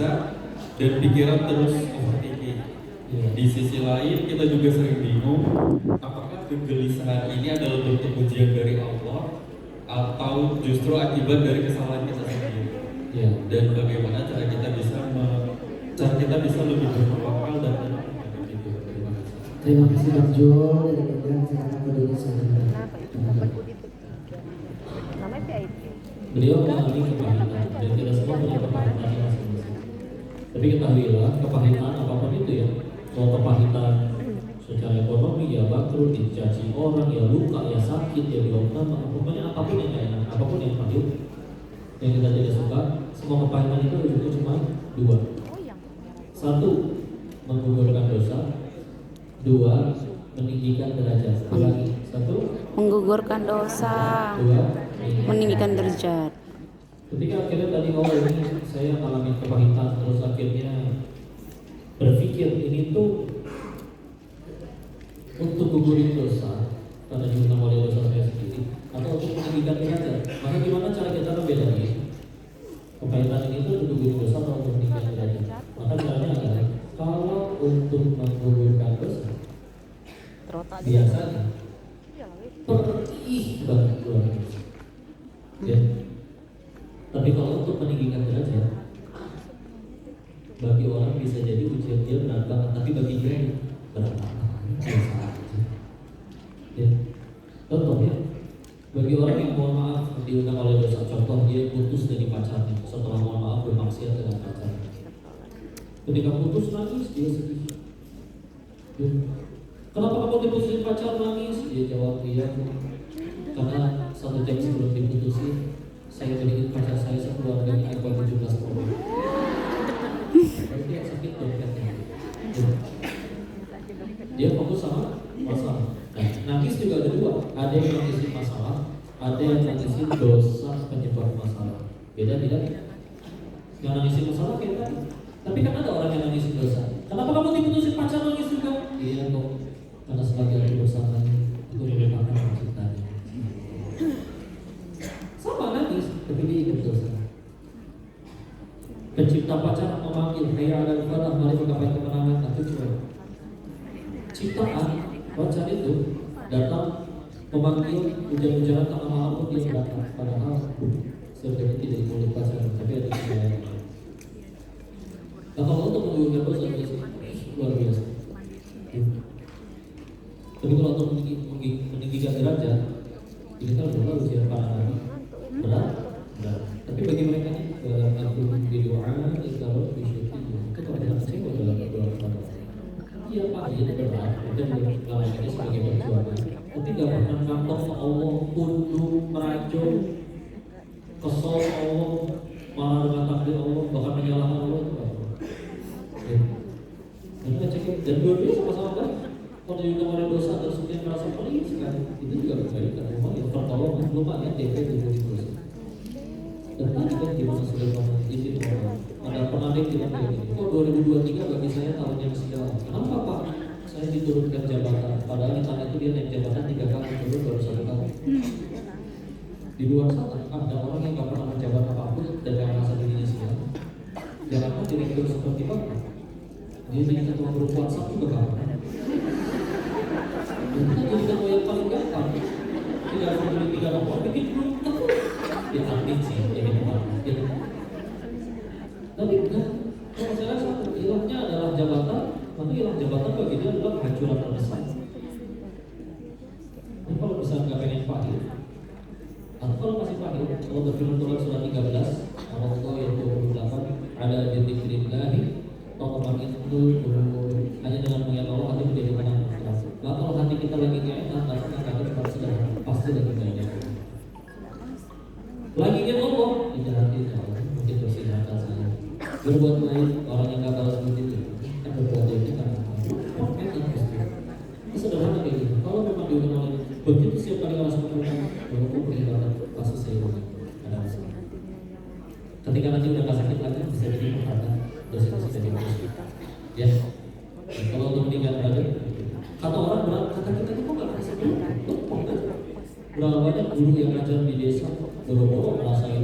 gelisah dan pikiran terus overthinking. Di sisi lain kita juga sering bingung apakah kegelisahan ini adalah bentuk ujian dari Allah atau justru akibat dari kesalahan kita sendiri. Ya, dan bagaimana cara kita bisa lebih bertawakal dan tenang menghadapi itu. Terima kasih. Terima kasih Bang Jul dari Medan. Silakan berdiri saja. Beliau mengalami kepahitan dan kita semua punya kepahitan masing-masing. Tapi ketahuilah kepahitan apapun itu ya, kalau kepahitan secara ekonomi ya bangkrut, dicaci orang, ya luka, ya sakit, ya diopname, pokoknya apapun yang gak enak, apapun yang pahit, yang kita tidak suka, semua kepahitan itu ujungnya cuma dua. Satu, menggugurkan dosa. Dua, meninggikan derajat. Ulangi. Satu, menggugurkan dosa. Dua, meninggikan derajat. Ketika akhirnya tadi ini saya mengalami kepahitan, terus akhirnya berpikir ini tuh untuk gugurin dosa karena diundang oleh dosa saya sendiri atau untuk meninggikan derajat. Maka gimana cara kita membedakan kepahitan ini tuh untuk gugurin dosa atau untuk meninggikan derajat? Maka caranya adalah kalau untuk menggugurkan dosa biasanya perih banget luar biasa. Ya. Tapi kalau untuk meninggikan derajat, bagi orang bisa jadi ujian dia berat banget, tapi bagi dia berat banget, biasa aja. Ya. Contoh ya, bagi orang yang mohon maaf diundang oleh dosa, contoh dia putus dari pacarnya, setelah mohon maaf bermaksiat dengan pacarnya. Ketika putus nangis dia sedih. Ya. Kenapa kamu diputusin pacar nangis? Dia jawab iya, karena 1 jam sebelum diputusin saya beliin pacar saya sekeluarganya iPhone 17 Pro. Berarti yang sakit dompetnya. Dia fokus sama masalah. Nah, nangis juga ada dua. Ada yang nangisin masalah, ada yang nangisin dosa penyebab masalah. Beda tidak? Yang nangisin masalah kayak tadi. Tapi kan ada orang yang nangisin dosa. Kenapa kamu diputusin pacar nangis juga? Iya kok, karena sebagai bersama itu merupakan penciptanya. Sama nangis, tapi dia ikut dosa. Pencipta pacar memanggil, hayya 'alal falah, mari menggapai kemenangan. Nah, itu cuma ciptaan pacar itu datang memanggil hujan-hujanan tengah malam pun dia datang. Padahal sebenarnya tidak boleh pacaran, tapi ada yang nah, kalau untuk menggugurkan dosa luar biasa. Tapi kalau untuk meninggikan derajat, ini kan benar usia para nabi berat. Tapi bagi mereka ini aku berdoa kalau disyukur itu kepada saya adalah berdoa kepada Allah. Iya Pak, ini berat. Kita dalam ini sebagai perjuangan. Tapi nggak pernah kantor sama Allah, tunduk, merajuk, kesel Allah, marah dengan takdir Allah, bahkan menyalahkan Allah itu apa? Dan kita cek dan dua-duanya sama-sama baik. Kalau diundang oleh dosa dan sudah merasa pelit sekali, itu juga kebaikan. Lumayan pertolongan, lumayan DP dari dosa. Dan tadi kan gimana sudah bangun izin orang. Ada penarik di negeri ini. Kok 2023 bagi saya tahun yang sial. Kenapa Pak? Saya diturunkan jabatan. Padahal di tanah itu dia naik jabatan 3 kali, turun baru 1 kali. Di luar sana ada orang yang nggak pernah menjabat apapun dan yang merasa dirinya sial. Jangan direktur seperti Bapak. Dia jadi ketua grup WhatsApp juga Bapak. Kita jadi ketua yang paling gampang. Tidak perlu 3 nomor, bikin grup tahu. Dia admin sih, dia gitu. Tapi enggak, kalau saya satu hilangnya adalah jabatan, maka hilang jabatan bagi dia adalah kehancuran terbesar. Tapi kalau bisa nggak pengen pahit, atau kalau masih pahit, kalau berfirman Tuhan surah 13, Allah yang 28, ada dzikrillahi, hanya dengan mengingat Allah hati menjadi tenang. Nah, kalau hati kita lagi nggak enak, rasanya nggak kita sedang pasti lagi nggak enak. Lagi ingat Allah, tidak hati Allah, mungkin bersinar saja. Berbuat baik orang yang nggak tahu seperti itu, kan berbuat baik kan. Oke, itu sederhana kayak gitu. Kalau memang diundang oleh begitu setiap kali ngerasa kemenangan, bahwa aku pergi banget, pasti saya ada masalah. Ketika nanti udah nggak sakit lagi, bisa jadi perkataan dosa-dosa dari Allah. Ya, kalau untuk meninggal derajat, kata orang berat, kata kita itu kok nggak kasih dulu, berapa banyak guru yang ngajar di desa, boro-boro merasain